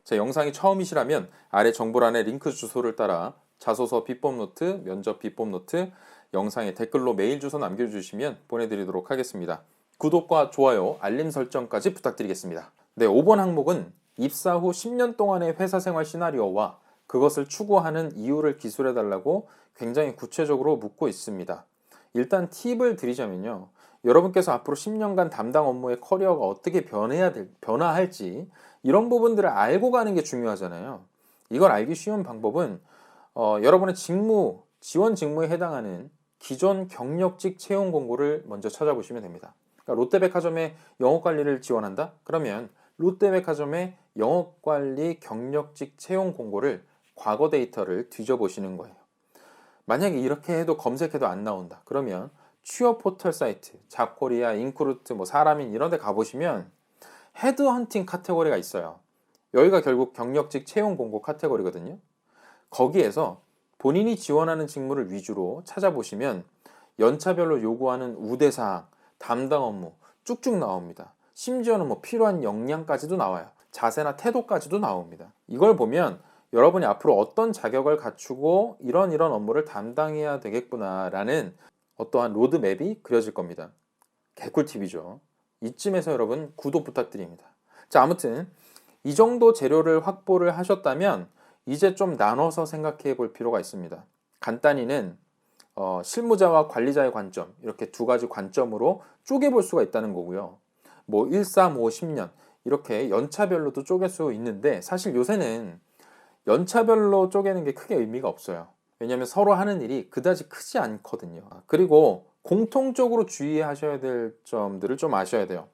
제 영상이 처음이시라면 아래 정보란에 링크 주소를 따라 자소서 비법 노트, 면접 비법 노트, 영상에 댓글로 메일 주소 남겨주시면 보내드리도록 하겠습니다. 구독과 좋아요, 알림 설정까지 부탁드리겠습니다. 네, 5번 항목은 입사 후 10년 동안의 회사 생활 시나리오와 그것을 추구하는 이유를 기술해달라고 굉장히 구체적으로 묻고 있습니다. 일단 팁을 드리자면요. 여러분께서 앞으로 10년간 담당 업무의 커리어가 어떻게 변화할지 이런 부분들을 알고 가는 게 중요하잖아요. 이걸 알기 쉬운 방법은 여러분의 지원 직무에 해당하는 기존 경력직 채용 공고를 먼저 찾아보시면 됩니다. 그러니까 롯데백화점에 영업관리를 지원한다? 그러면 롯데백화점의 영업관리 경력직 채용 공고를 과거 데이터를 뒤져보시는 거예요. 만약에 이렇게 해도 검색해도 안 나온다. 그러면 취업 포털 사이트, 잡코리아, 인크루트, 사라민 이런 데 가보시면 헤드헌팅 카테고리가 있어요. 여기가 결국 경력직 채용 공고 카테고리거든요. 거기에서 본인이 지원하는 직무를 위주로 찾아보시면 연차별로 요구하는 우대사항, 담당 업무 쭉쭉 나옵니다. 심지어는 필요한 역량까지도 나와요. 자세나 태도까지도 나옵니다. 이걸 보면 여러분이 앞으로 어떤 자격을 갖추고 이런 업무를 담당해야 되겠구나라는 어떠한 로드맵이 그려질 겁니다. 개꿀팁이죠. 이쯤에서 여러분 구독 부탁드립니다. 자, 아무튼 이 정도 재료를 확보를 하셨다면 이제 좀 나눠서 생각해 볼 필요가 있습니다. 간단히는 실무자와 관리자의 관점, 이렇게 두 가지 관점으로 쪼개볼 수가 있다는 거고요. 1, 3, 5, 10년 이렇게 연차별로도 쪼갤 수 있는데 사실 요새는 연차별로 쪼개는 게 크게 의미가 없어요. 왜냐하면 서로 하는 일이 그다지 크지 않거든요. 그리고 공통적으로 주의하셔야 될 점들을 좀 아셔야 돼요.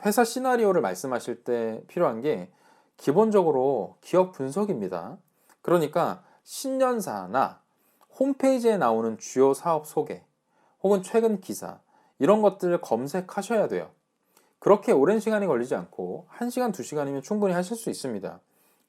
회사 시나리오를 말씀하실 때 필요한 게 기본적으로 기업 분석입니다. 그러니까 신년사나 홈페이지에 나오는 주요 사업 소개 혹은 최근 기사 이런 것들을 검색하셔야 돼요. 그렇게 오랜 시간이 걸리지 않고 1시간, 2시간이면 충분히 하실 수 있습니다.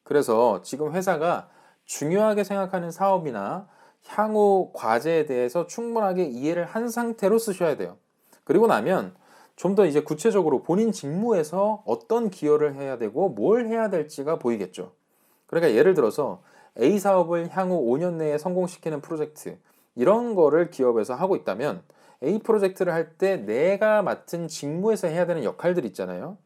그래서 지금 회사가 중요하게 생각하는 사업이나 향후 과제에 대해서 충분하게 이해를 한 상태로 쓰셔야 돼요. 그리고 나면 좀 더 이제 구체적으로 본인 직무에서 어떤 기여를 해야 되고 뭘 해야 될지가 보이겠죠. 그러니까 예를 들어서 A 사업을 향후 5년 내에 성공시키는 프로젝트 이런 거를 기업에서 하고 있다면 A 프로젝트를 할 때 내가 맡은 직무에서 해야 되는 역할들 있잖아요.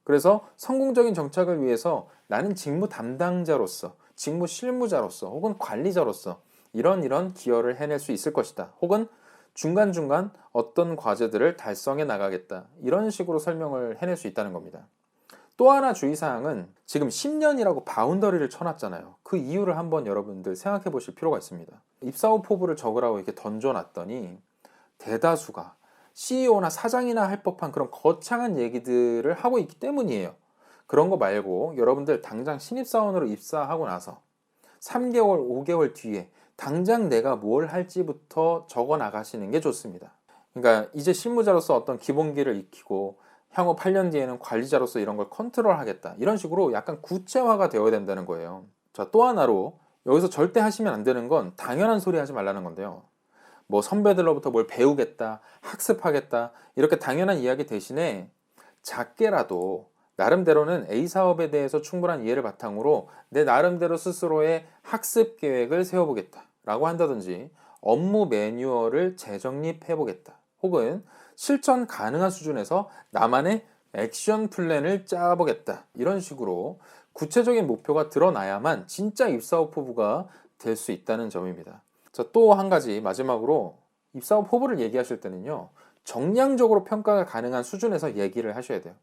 그래서 성공적인 정착을 위해서 나는 직무 담당자로서, 직무 실무자로서 혹은 관리자로서 이런 기여를 해낼 수 있을 것이다. 혹은 중간중간 어떤 과제들을 달성해 나가겠다. 이런 식으로 설명을 해낼 수 있다는 겁니다. 또 하나 주의사항은 지금 10년이라고 바운더리를 쳐놨잖아요. 그 이유를 한번 여러분들 생각해 보실 필요가 있습니다. 입사 후 포부를 적으라고 이렇게 던져놨더니 대다수가 CEO나 사장이나 할 법한 그런 거창한 얘기들을 하고 있기 때문이에요. 그런 거 말고 여러분들 당장 신입사원으로 입사하고 나서 3개월, 5개월 뒤에 당장 내가 뭘 할지부터 적어 나가시는 게 좋습니다. 그러니까 이제 실무자로서 어떤 기본기를 익히고 향후 8년 뒤에는 관리자로서 이런 걸 컨트롤하겠다. 이런 식으로 약간 구체화가 되어야 된다는 거예요. 자, 또 하나로 여기서 절대 하시면 안 되는 건 당연한 소리 하지 말라는 건데요. 선배들로부터 뭘 배우겠다, 학습하겠다, 이렇게 당연한 이야기 대신에 작게라도 나름대로는 A 사업에 대해서 충분한 이해를 바탕으로 내 나름대로 스스로의 학습 계획을 세워보겠다 라고 한다든지 업무 매뉴얼을 재정립해보겠다 혹은 실천 가능한 수준에서 나만의 액션 플랜을 짜보겠다 이런 식으로 구체적인 목표가 드러나야만 진짜 입사 후 포부가 될 수 있다는 점입니다. 자, 또 한 가지 마지막으로 입사 후 포부를 얘기하실 때는요. 정량적으로 평가가 가능한 수준에서 얘기를 하셔야 돼요.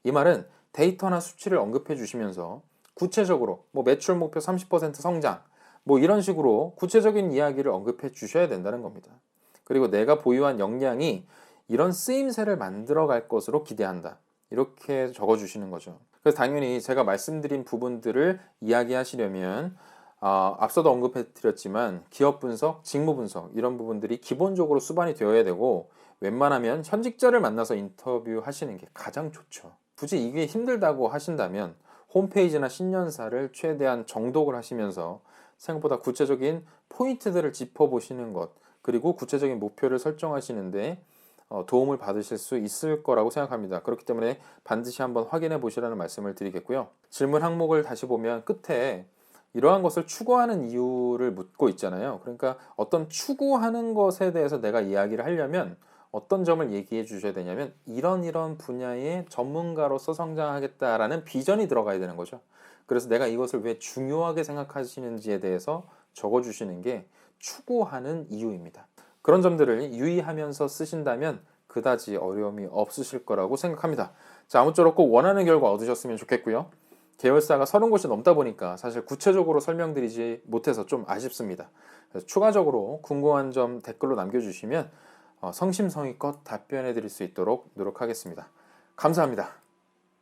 이 말은 데이터나 수치를 언급해 주시면서 구체적으로 매출 목표 30% 성장 이런 식으로 구체적인 이야기를 언급해 주셔야 된다는 겁니다. 그리고 내가 보유한 역량이 이런 쓰임새를 만들어 갈 것으로 기대한다. 이렇게 적어 주시는 거죠. 그래서 당연히 제가 말씀드린 부분들을 이야기하시려면 앞서도 언급해 드렸지만 기업 분석, 직무 분석 이런 부분들이 기본적으로 수반이 되어야 되고 웬만하면 현직자를 만나서 인터뷰 하시는 게 가장 좋죠. 굳이 이게 힘들다고 하신다면 홈페이지나 신년사를 최대한 정독을 하시면서 생각보다 구체적인 포인트들을 짚어보시는 것 그리고 구체적인 목표를 설정하시는데 도움을 받으실 수 있을 거라고 생각합니다. 그렇기 때문에 반드시 한번 확인해 보시라는 말씀을 드리겠고요. 질문 항목을 다시 보면 끝에 이러한 것을 추구하는 이유를 묻고 있잖아요. 그러니까 어떤 추구하는 것에 대해서 내가 이야기를 하려면 어떤 점을 얘기해 주셔야 되냐면 이런 분야의 전문가로서 성장하겠다라는 비전이 들어가야 되는 거죠. 그래서 내가 이것을 왜 중요하게 생각하시는지에 대해서 적어 주시는 게 추구하는 이유입니다. 그런 점들을 유의하면서 쓰신다면 그다지 어려움이 없으실 거라고 생각합니다. 자, 아무쪼록 꼭 원하는 결과 얻으셨으면 좋겠고요. 계열사가 30곳이 넘다 보니까 사실 구체적으로 설명드리지 못해서 좀 아쉽습니다. 그래서 추가적으로 궁금한 점 댓글로 남겨주시면 성심성의껏 답변해 드릴 수 있도록 노력하겠습니다. 감사합니다.